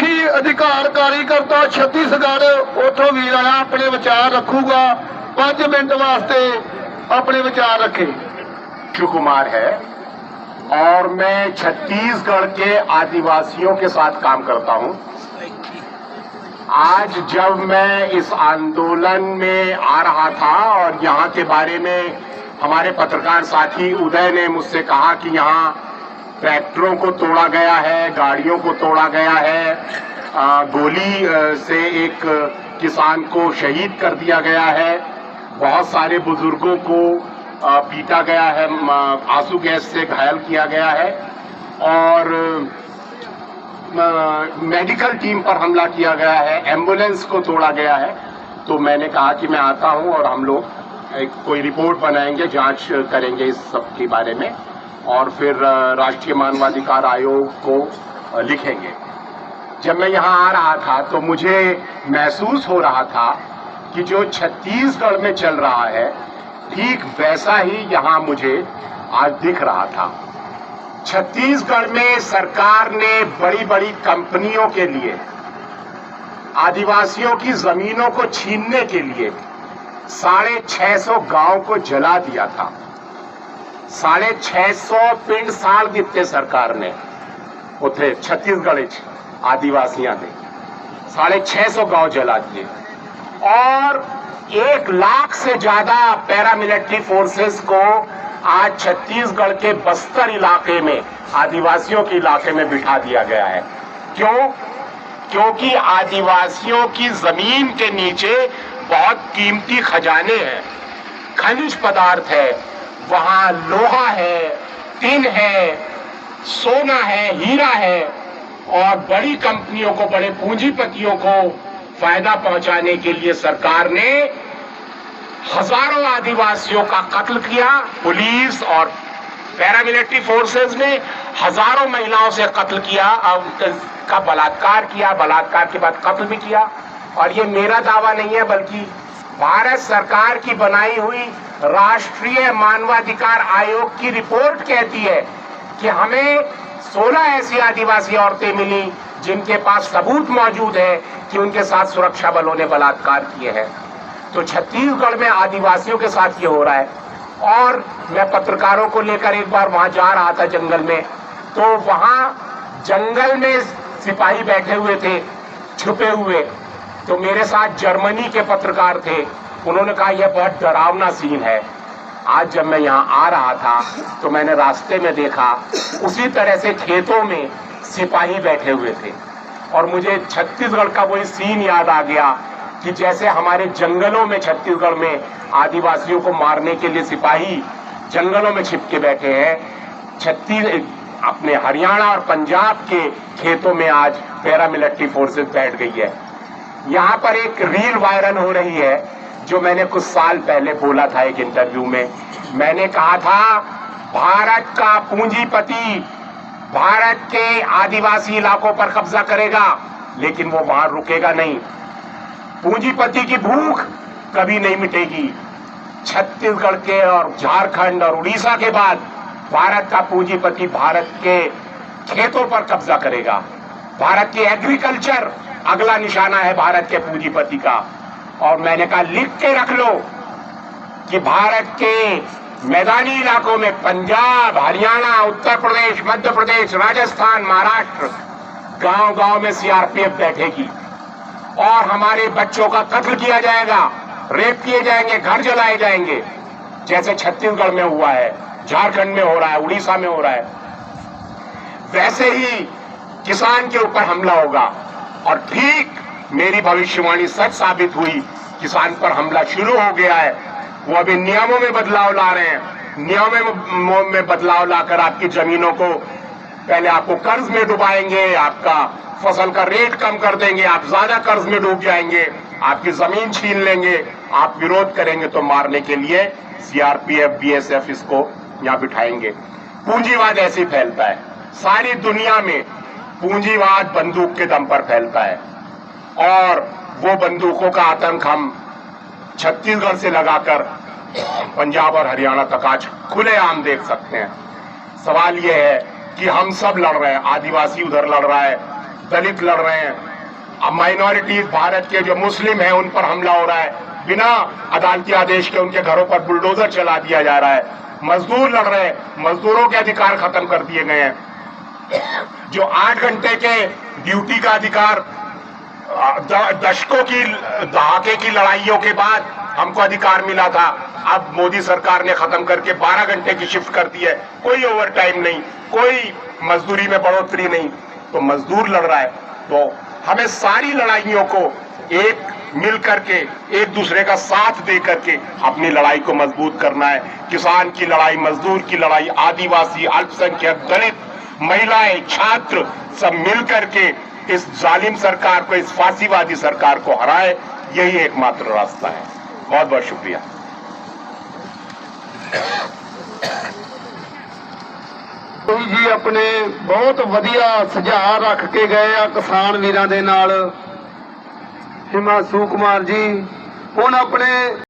ਮਨੁੱਖੀ ਅਧਿਕਾਰ ਕਾਰਜਕਰਤਾ ਛੱਤੀਸਗढ़ ਉਥੋਂ ਵੀਰ ਆਇਆ ਆਪਣੇ ਵਿਚਾਰ ਰੱਖੂਗਾ 5 ਮਿੰਟ ਵਾਸਤੇ अपने विचार रखे। शिव कुमार है और मैं छत्तीसगढ़ के आदिवासियों के साथ काम करता हूं। आज जब मैं इस आंदोलन में आ रहा था और यहाँ के बारे में हमारे पत्रकार साथी उदय ने मुझसे कहा कि यहाँ ट्रैक्टरों को तोड़ा गया है, गाड़ियों को तोड़ा गया है, गोली से एक किसान को शहीद कर दिया गया है, बहुत सारे बुजुर्गों को पीटा गया है, आंसू गैस से घायल किया गया है और मेडिकल टीम पर हमला किया गया है, एम्बुलेंस को तोड़ा गया है। तो मैंने कहा कि मैं आता हूं और हम लोग कोई रिपोर्ट बनाएंगे, जांच करेंगे इस सब के बारे में और फिर राष्ट्रीय मानवाधिकार आयोग को लिखेंगे। जब मैं यहाँ आ रहा था तो मुझे महसूस हो रहा था कि जो छत्तीसगढ़ में चल रहा है ठीक वैसा ही यहाँ मुझे आज दिख रहा था। छत्तीसगढ़ में सरकार ने बड़ी बड़ी कंपनियों के लिए आदिवासियों की जमीनों को छीनने के लिए 650 गांव को जला दिया था। 650 पिंड साल दिते सरकार ने उथे छत्तीसगढ़ आदिवासियों ने 650 गांव जला दिए और 1 लाख से ज्यादा पैरामिलिट्री फोर्सेस को आज छत्तीसगढ़ के बस्तर इलाके में आदिवासियों के इलाके में बिठा दिया गया है। क्यों? क्योंकि आदिवासियों की जमीन के नीचे बहुत कीमती खजाने हैं, खनिज पदार्थ है, वहां लोहा है, टिन है, सोना है, हीरा है और बड़ी कंपनियों को, बड़े पूंजीपतियों को फायदा पहुंचाने के लिए सरकार ने हजारों आदिवासियों का कत्ल किया। पुलिस और पैरामिलिट्री फोर्सेस ने हजारों महिलाओं से कत्ल किया, का बलात्कार किया, बलात्कार के बाद कत्ल भी किया। और ये मेरा दावा नहीं है बल्कि भारत सरकार की बनाई हुई राष्ट्रीय मानवाधिकार आयोग की रिपोर्ट कहती है कि हमें 16 ऐसी आदिवासी औरतें मिली जिनके पास सबूत मौजूद है कि उनके साथ सुरक्षा बलों ने बलात्कार किए हैं। तो छत्तीसगढ़ में आदिवासियों के साथ ये हो रहा है। और मैं पत्रकारों को लेकर एक बार वहां जा रहा था जंगल में, तो वहां जंगल में सिपाही बैठे हुए थे छुपे हुए। तो मेरे साथ जर्मनी के पत्रकार थे, उन्होंने कहा यह बहुत डरावना सीन है। आज जब मैं यहाँ आ रहा था तो मैंने रास्ते में देखा उसी तरह से खेतों में सिपाही बैठे हुए थे और मुझे छत्तीसगढ़ का वही सीन याद आ गया कि जैसे हमारे जंगलों में छत्तीसगढ़ में आदिवासियों को मारने के लिए सिपाही जंगलों में छिप के बैठे हैं, अपने हरियाणा और पंजाब के खेतों में आज पैरामिलिट्री फोर्सेस बैठ गई है। यहाँ पर एक रील वायरल हो रही है जो मैंने कुछ साल पहले बोला था एक इंटरव्यू में। मैंने कहा था भारत का पूंजीपति भारत के आदिवासी इलाकों पर कब्जा करेगा लेकिन वो वहां रुकेगा नहीं। पूंजीपति की भूख कभी नहीं मिटेगी। छत्तीसगढ़ के और झारखंड और उड़ीसा के बाद भारत का पूंजीपति भारत के खेतों पर कब्जा करेगा। भारत की एग्रीकल्चर अगला निशाना है भारत के पूंजीपति का। और मैंने कहा लिख के रख लो कि भारत के मैदानी इलाकों में पंजाब, हरियाणा, उत्तर प्रदेश, मध्य प्रदेश, राजस्थान, महाराष्ट्र, गांव-गांव में सीआरपीएफ बैठेगी और हमारे बच्चों का कत्ल किया जाएगा, रेप किए जाएंगे, घर जलाए जाएंगे, जैसे छत्तीसगढ़ में हुआ है, झारखंड में हो रहा है, उड़ीसा में हो रहा है। वैसे ही किसान के ऊपर हमला होगा और ठीक मेरी भविष्यवाणी सच साबित हुई। किसान पर हमला शुरू हो गया है। वो अभी नियमों में बदलाव ला रहे हैं। नियमों में बदलाव लाकर आपकी जमीनों को पहले आपको कर्ज में डुबाएंगे, आपका फसल का रेट कम कर देंगे, आप ज्यादा कर्ज में डूब जाएंगे, आपकी जमीन छीन लेंगे। आप विरोध करेंगे तो मारने के लिए सीआरपीएफ, बीएसएफ इसको यहाँ बिठाएंगे। पूंजीवाद ऐसे फैलता है। सारी दुनिया में पूंजीवाद बंदूक के दम पर फैलता है और वो बंदूकों का आतंक हम छत्तीसगढ़ से लगाकर पंजाब और हरियाणा तक आज खुलेआम देख सकते हैं। सवाल ये है कि हम सब लड़ रहे हैं, आदिवासी उधर लड़ रहा है, दलित लड़ रहे हैं, अब माइनॉरिटीज भारत के जो मुस्लिम हैं उन पर हमला हो रहा है, बिना अदालती आदेश के उनके घरों पर बुलडोजर चला दिया जा रहा है, मजदूर लड़ रहे हैं, मजदूरों के अधिकार खत्म कर दिए गए हैं, जो 8 घंटे के ड्यूटी का अधिकार दशकों की दहाके की लड़ाइयों के बाद हमको अधिकार मिला था, अब मोदी सरकार ने खत्म करके 12 घंटे की शिफ्ट कर दी है, कोई ओवर टाइम नहीं, कोई मजदूरी में बढ़ोतरी नहीं, तो मजदूर लड़ रहा है। तो हमें सारी लड़ाइयों को एक मिल करके एक दूसरे का साथ दे करके अपनी लड़ाई को मजबूत करना है। किसान की लड़ाई, मजदूर की लड़ाई, आदिवासी, अल्पसंख्यक, दलित, महिलाएं, छात्र सब मिल करके इस जालिम सरकार को, इस फांसीवादी सरकार को हराए, यही एकमात्र रास्ता है। बहुत बहुत शुक्रिया। ਕੋਈ ਜੀ ਆਪਣੇ ਬਹੁਤ ਵਧੀਆ ਸੁਝਾਅ ਰੱਖ ਕੇ ਗਏ ਆ ਕਿਸਾਨ ਵੀਰਾਂ ਦੇ ਨਾਲ ਹਿਮਾਂਸ਼ੂ ਕੁਮਾਰ ਜੀ। ਹੁਣ ਆਪਣੇ